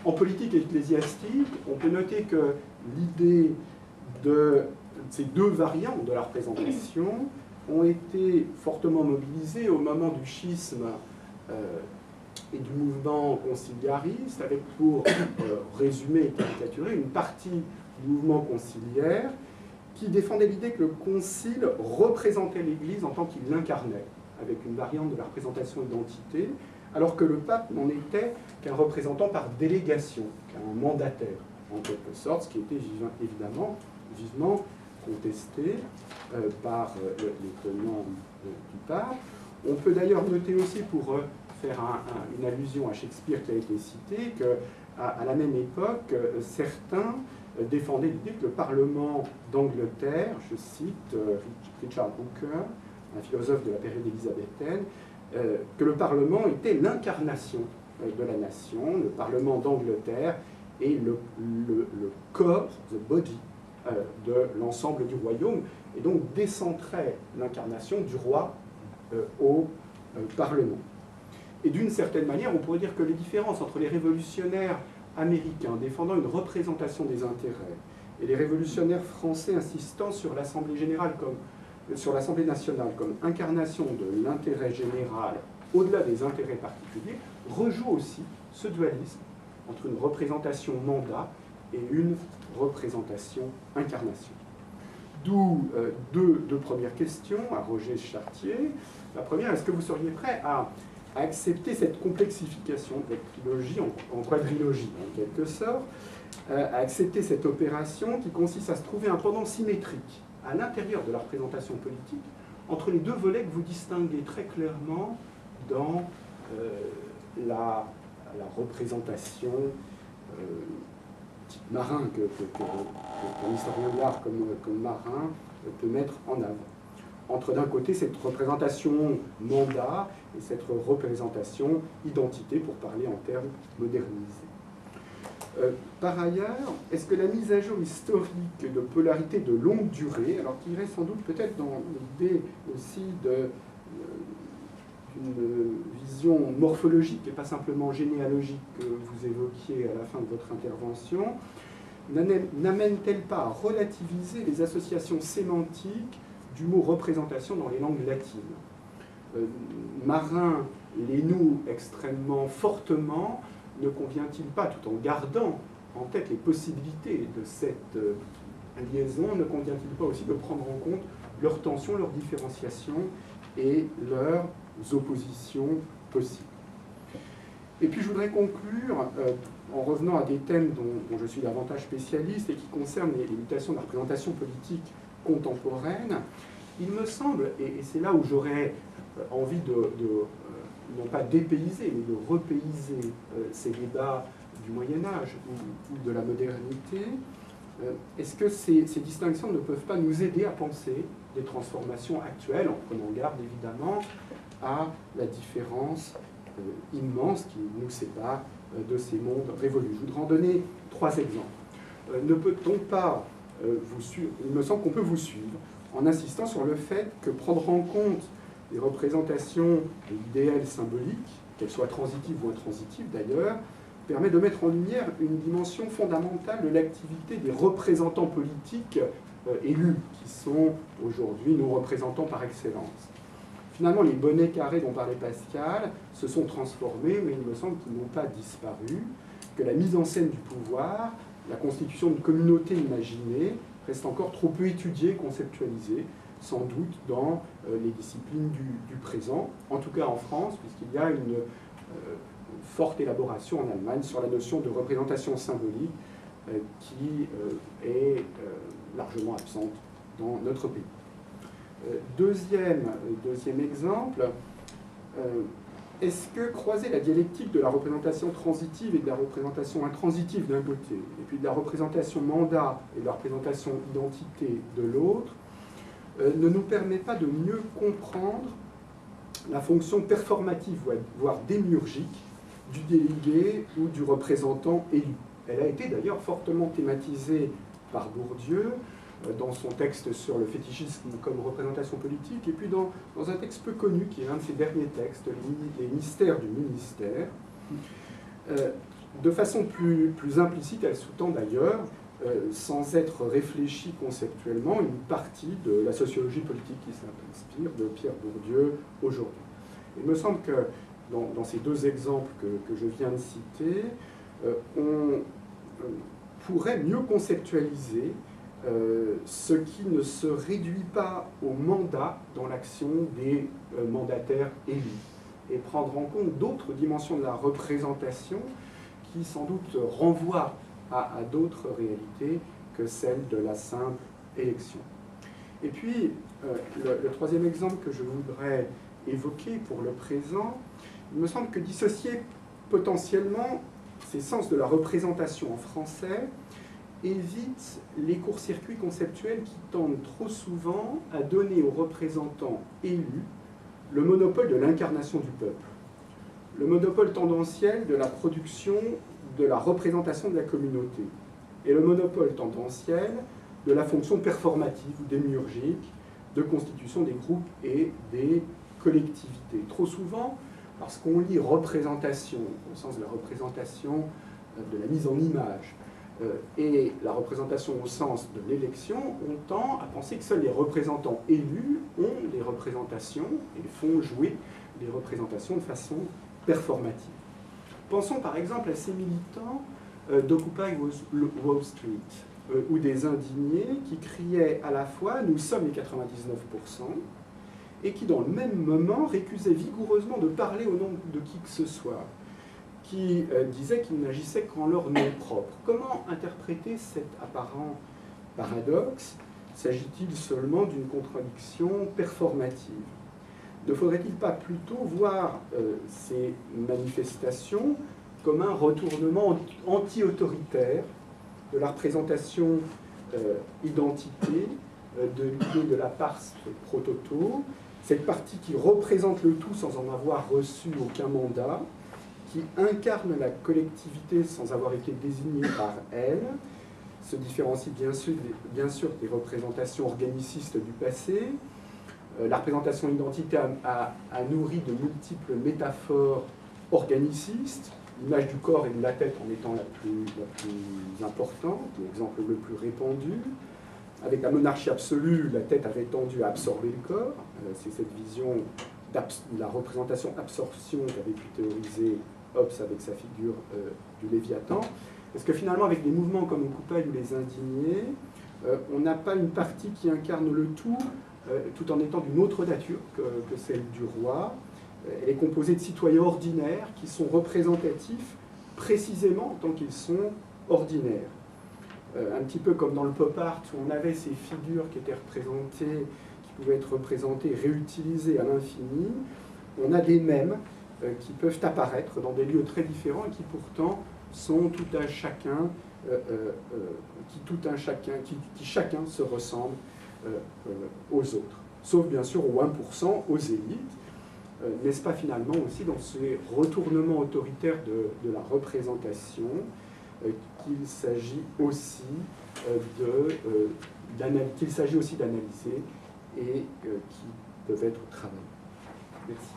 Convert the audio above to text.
En politique ecclésiastique, on peut noter que l'idée de ces deux variantes de la représentation ont été fortement mobilisées au moment du schisme et du mouvement conciliariste, avec pour résumer et caricaturer une partie du mouvement conciliaire qui défendait l'idée que le concile représentait l'Église en tant qu'il l'incarnait, avec une variante de la représentation identité, alors que le pape n'en était qu'un représentant par délégation, qu'un mandataire, en quelque sorte, ce qui était évidemment vivement contesté par les tenants du pape. On peut d'ailleurs noter aussi, pour faire une allusion à Shakespeare qui a été cité, qu'à la même époque, certains défendaient l'idée que le Parlement d'Angleterre, je cite Richard Hooker, un philosophe de la période élisabéthaine, que le Parlement était l'incarnation de la nation, le Parlement d'Angleterre est le corps, the body, de l'ensemble du royaume, et donc décentrait l'incarnation du roi au Parlement. Et d'une certaine manière, on pourrait dire que les différences entre les révolutionnaires américains défendant une représentation des intérêts et les révolutionnaires français insistant sur l'Assemblée générale sur l'Assemblée nationale comme incarnation de l'intérêt général au-delà des intérêts particuliers, rejoue aussi ce dualisme entre une représentation mandat et une représentation incarnation. D'où deux premières questions à Roger Chartier. La première, est-ce que vous seriez prêt à accepter cette complexification de la trilogie en quadrilogie, en quelque sorte, à accepter cette opération qui consiste à se trouver un pendant symétrique à l'intérieur de la représentation politique entre les deux volets que vous distinguez très clairement dans la représentation type marin qu'un historien de l'art comme Marin peut mettre en avant. Entre d'un côté cette représentation mandat et cette représentation identité, pour parler en termes modernisés. Par ailleurs, est-ce que la mise à jour historique de polarité de longue durée, alors qui irait sans doute peut-être dans l'idée aussi d'une vision morphologique et pas simplement généalogique que vous évoquiez à la fin de votre intervention, n'amène-t-elle pas à relativiser les associations sémantiques du mot représentation dans les langues latines? Marin les noue extrêmement fortement. Ne convient-il pas, tout en gardant en tête les possibilités de cette liaison, ne convient-il pas aussi de prendre en compte leurs tensions, leurs différenciations et leurs oppositions possibles? Et puis je voudrais conclure en revenant à des thèmes dont je suis davantage spécialiste et qui concernent les mutations de la représentation politique contemporaine. Il me semble, et c'est là où j'aurais envie non pas dépayser, mais de repayser ces débats du Moyen-Âge ou de la modernité, est-ce que ces distinctions ne peuvent pas nous aider à penser des transformations actuelles, en prenant garde évidemment à la différence immense qui nous sépare de ces mondes révolus? Je voudrais en donner 3 exemples. Ne peut-on pas vous suivre? Il me semble qu'on peut vous suivre en insistant sur le fait que prendre en compte les représentations idéales symboliques, qu'elles soient transitives ou intransitives d'ailleurs, permet de mettre en lumière une dimension fondamentale de l'activité des représentants politiques élus, qui sont aujourd'hui nos représentants par excellence. Finalement, les bonnets carrés dont parlait Pascal se sont transformés, mais il me semble qu'ils n'ont pas disparu, que la mise en scène du pouvoir, la constitution d'une communauté imaginée, reste encore trop peu étudiée, conceptualisée, sans doute dans les disciplines du présent, en tout cas en France, puisqu'il y a une forte élaboration en Allemagne sur la notion de représentation symbolique qui est largement absente dans notre pays. Deuxième exemple, est-ce que croiser la dialectique de la représentation transitive et de la représentation intransitive d'un côté, et puis de la représentation mandat et de la représentation identité de l'autre, ne nous permet pas de mieux comprendre la fonction performative, voire démiurgique, du délégué ou du représentant élu? Elle a été d'ailleurs fortement thématisée par Bourdieu dans son texte sur le fétichisme comme représentation politique, et puis dans un texte peu connu, qui est un de ses derniers textes, Les mystères du ministère. De façon plus implicite, elle sous-tend d'ailleurs, sans être réfléchie conceptuellement, une partie de la sociologie politique qui s'inspire de Pierre Bourdieu aujourd'hui. Il me semble que dans ces deux exemples que je viens de citer, on pourrait mieux conceptualiser ce qui ne se réduit pas au mandat dans l'action des mandataires élus, et prendre en compte d'autres dimensions de la représentation qui sans doute renvoient à d'autres réalités que celle de la simple élection. Et puis, le troisième exemple que je voudrais évoquer pour le présent, il me semble que dissocier potentiellement ces sens de la représentation en français évite les courts-circuits conceptuels qui tendent trop souvent à donner aux représentants élus le monopole de l'incarnation du peuple, le monopole tendanciel de la production de la représentation de la communauté, et le monopole tendanciel de la fonction performative ou démiurgique de constitution des groupes et des collectivités. Trop souvent, parce qu'on lit représentation, au sens de la représentation de la mise en image, et la représentation au sens de l'élection, on tend à penser que seuls les représentants élus ont des représentations et font jouer les représentations de façon performative. Pensons par exemple à ces militants d'Occupy Wall Street, ou des indignés qui criaient à la fois « nous sommes les 99%» et qui dans le même moment récusaient vigoureusement de parler au nom de qui que ce soit, qui disaient qu'ils n'agissaient qu'en leur nom propre. Comment interpréter cet apparent paradoxe? S'agit-il seulement d'une contradiction performative? Ne faudrait-il pas plutôt voir ces manifestations comme un retournement anti-autoritaire de la représentation identité, de l'idée de la pars pro toto, cette partie qui représente le tout sans en avoir reçu aucun mandat, qui incarne la collectivité sans avoir été désignée par elle, se différencie bien sûr des représentations organicistes du passé. La représentation identité a nourri de multiples métaphores organicistes, l'image du corps et de la tête en étant la plus importante, l'exemple le plus répandu. Avec la monarchie absolue, la tête avait tendu à absorber le corps. C'est cette vision de la représentation absorption qu'avait pu théoriser Hobbes avec sa figure du Léviathan. Est-ce que finalement, avec des mouvements comme Occupy ou les Indignés, on n'a pas une partie qui incarne le tout, tout en étant d'une autre nature que celle du roi? Elle est composée de citoyens ordinaires qui sont représentatifs précisément en tant qu'ils sont ordinaires. Un petit peu comme dans le pop art où on avait ces figures qui étaient représentées, qui pouvaient être représentées, réutilisées à l'infini, on a des mèmes qui peuvent apparaître dans des lieux très différents et qui pourtant sont tout un chacun, qui chacun se ressemble aux autres. Sauf bien sûr aux 1%, aux élites. N'est-ce pas finalement aussi dans ces retournements autoritaires de la représentation qu'il s'agit aussi d'analyser et qui peuvent être travaillés. Merci.